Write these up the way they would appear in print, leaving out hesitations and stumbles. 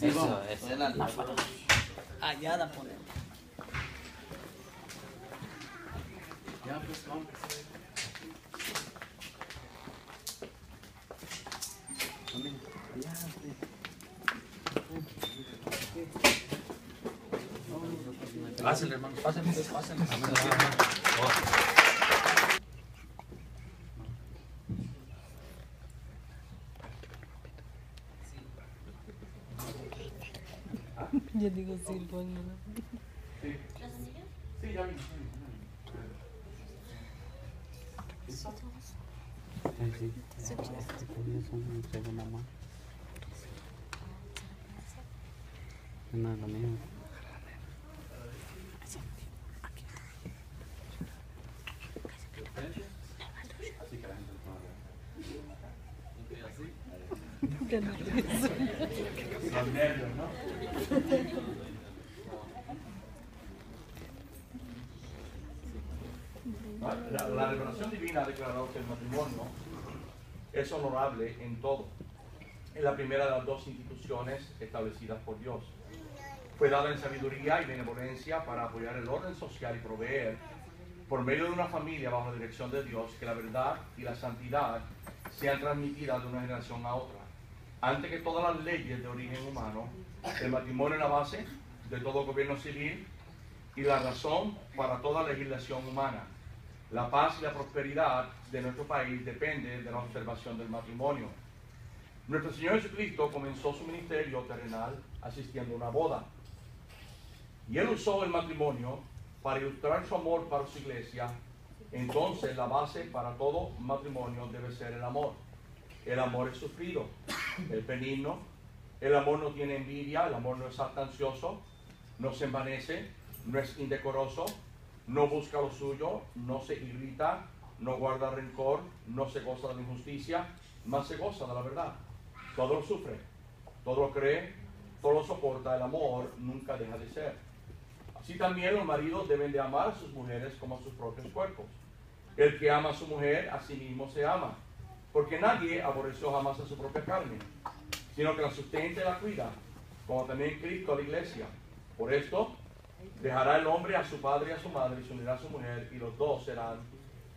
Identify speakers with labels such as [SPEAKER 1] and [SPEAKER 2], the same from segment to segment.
[SPEAKER 1] Eso, esa es la lámpara.
[SPEAKER 2] Allá la ponemos.
[SPEAKER 1] Ya, pues vamos. Allá, pásenle, hermano, pásenle, pásenle.
[SPEAKER 2] Yo digo sí, póngalo.
[SPEAKER 1] Sí. Sí, ya vi.
[SPEAKER 3] No, lo mismo.
[SPEAKER 1] Los nervios, ¿no? La revelación divina ha declarado que el matrimonio es honorable en todo. Es la primera de las dos instituciones establecidas por Dios. Fue dada en sabiduría y benevolencia para apoyar el orden social y proveer, por medio de una familia bajo la dirección de Dios, que la verdad y la santidad sean transmitidas de una generación a otra. Antes que todas las leyes de origen humano, el matrimonio es la base de todo gobierno civil y la razón para toda legislación humana. La paz y la prosperidad de nuestro país depende de la observación del matrimonio. Nuestro Señor Jesucristo comenzó su ministerio terrenal asistiendo a una boda. Y Él usó el matrimonio para ilustrar su amor para su iglesia. Entonces la base para todo matrimonio debe ser el amor. El amor es sufrido, es benigno. El amor no tiene envidia, el amor no es jactancioso, no se envanece, no es indecoroso, no busca lo suyo, no se irrita, no guarda rencor, no se goza de la injusticia, más se goza de la verdad. Todo lo sufre, todo lo cree, todo lo soporta. El amor nunca deja de ser. Así también los maridos deben de amar a sus mujeres como a sus propios cuerpos. El que ama a su mujer, a sí mismo se ama, porque nadie aborreció jamás a su propia carne, sino que la sustenta y la cuida, como también Cristo a la iglesia. Por esto, dejará el hombre a su padre y a su madre y se unirá a su mujer, y los dos serán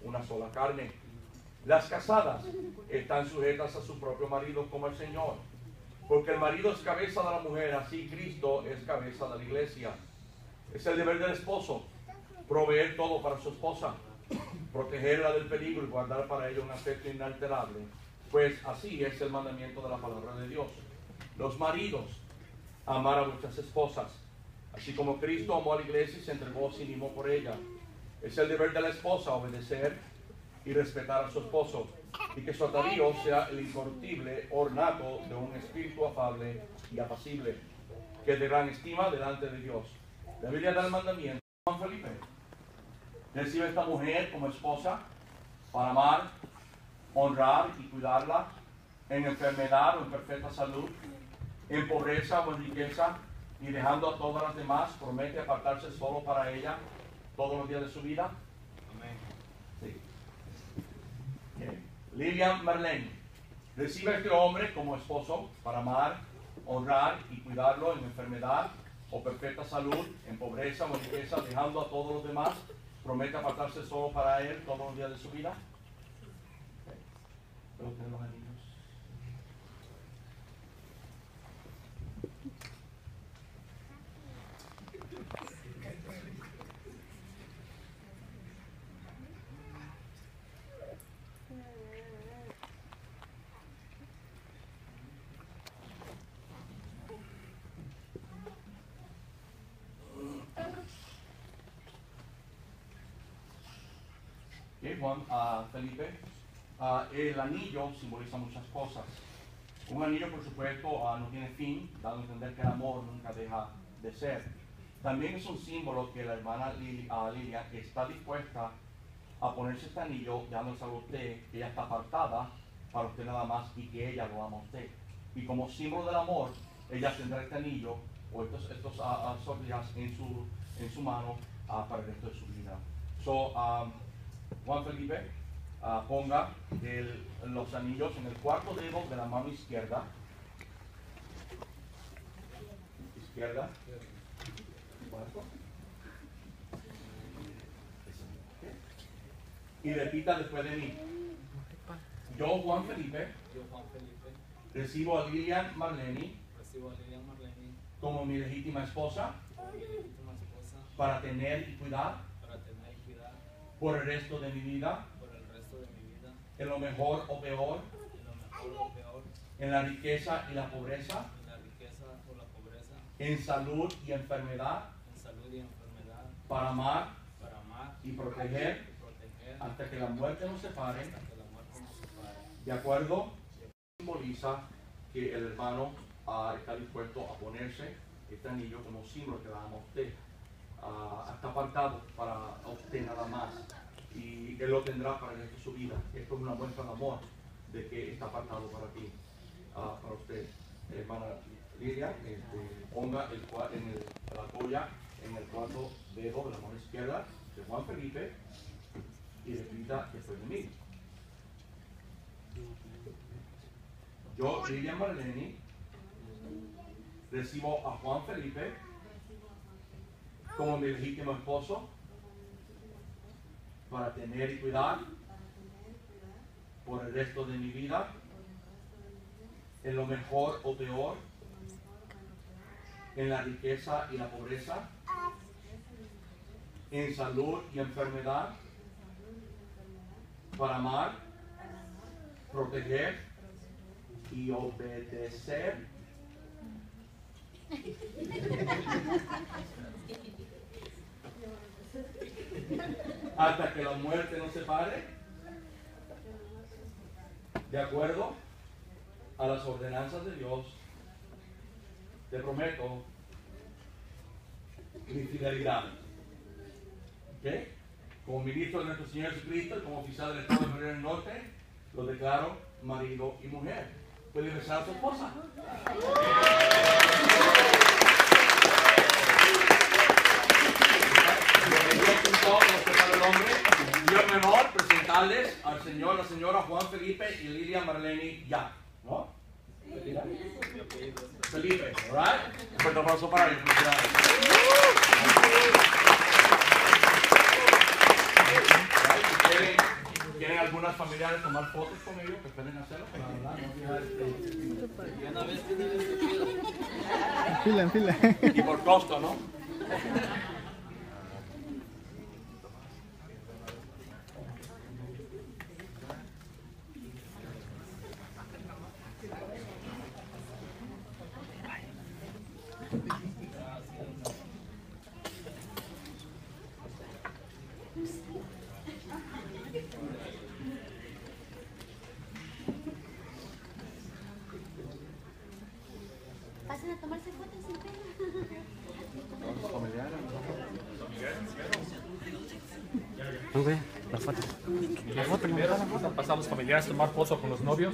[SPEAKER 1] una sola carne. Las casadas están sujetas a su propio marido como el Señor, porque el marido es cabeza de la mujer, así Cristo es cabeza de la iglesia. Es el deber del esposo proveer todo para su esposa, protegerla del peligro y guardar para ella un afecto inalterable, pues así es el mandamiento de la palabra de Dios. Los maridos, amar a vuestras esposas, así como Cristo amó a la iglesia y se entregó a sí mismo por ella. Es el deber de la esposa obedecer y respetar a su esposo, y que su atavío sea el incorruptible ornato de un espíritu afable y apacible, que es de gran estima delante de Dios. La Biblia da el mandamiento. Juan Felipe recibe a esta mujer como esposa para amar, honrar y cuidarla en enfermedad o en perfecta salud, en pobreza o en riqueza, y dejando a todas las demás, promete apartarse solo para ella todos los días de su vida. Amén. Sí. Okay. Lilian Marlene recibe a este hombre como esposo para amar, honrar y cuidarlo en enfermedad o perfecta salud, en pobreza o en riqueza, dejando a todos los demás, promete apartarse solo para él todos los días de su vida. Okay. ¿Puedo tener los anillos? Juan Felipe, el anillo simboliza muchas cosas. Un anillo, por supuesto, no tiene fin, dando a entender que el amor nunca deja de ser. También es un símbolo que la hermana Lilia está dispuesta a ponerse este anillo, dejándose a usted que ella está apartada para usted nada más y que ella lo ama a usted. Y como símbolo del amor, ella tendrá este anillo o estos sortijas en su mano para el resto de su vida. Juan Felipe, ponga los anillos en el cuarto dedo de la mano izquierda. Cuarto. Y repita después de mí. Yo, Juan Felipe, recibo a Lilian Marleni como mi legítima esposa para tener y cuidar por el resto de mi vida, en lo mejor o peor, en la riqueza y la pobreza, en salud y enfermedad, para amar y proteger hasta que la muerte nos separe. De acuerdo, simboliza que el hermano está dispuesto a ponerse este anillo como símbolo que le damos a usted. Está apartado para usted nada más y él lo tendrá para el resto de su vida. Esto es una muestra de amor de que está apartado para ti, para usted. Hermana Lidia, ponga la toalla en el cuarto dedo de la mano izquierda de Juan Felipe y repita después de mí. Yo, Lilian Marleni, recibo a Juan Felipe como mi legítimo esposo para tener y cuidar por el resto de mi vida, en lo mejor o peor, en la riqueza y la pobreza, en salud y enfermedad, para amar, proteger y obedecer hasta que la muerte nos separe, de acuerdo a las ordenanzas de Dios. Te prometo mi fidelidad. ¿Ok? Como ministro de nuestro Señor Jesucristo y como oficial del Estado de Florida del Norte, lo declaro marido y mujer. ¿Puede besar a su esposa? Yo es menor presentarles al señor, la señora Juan Felipe y Lilian Marleni ya, ¿no? Felipe, ¿right? Un fuerte aplauso para ellos. ¿Quieren algunas familiares tomar fotos con ellos? Que pueden hacerlo, pero la verdad no
[SPEAKER 3] En fila.
[SPEAKER 1] y por costo, ¿no?
[SPEAKER 4] Pasen a tomarse fotos sin pena.
[SPEAKER 3] Ok, la foto.
[SPEAKER 5] Pasamos familiares a tomar fotos con los novios.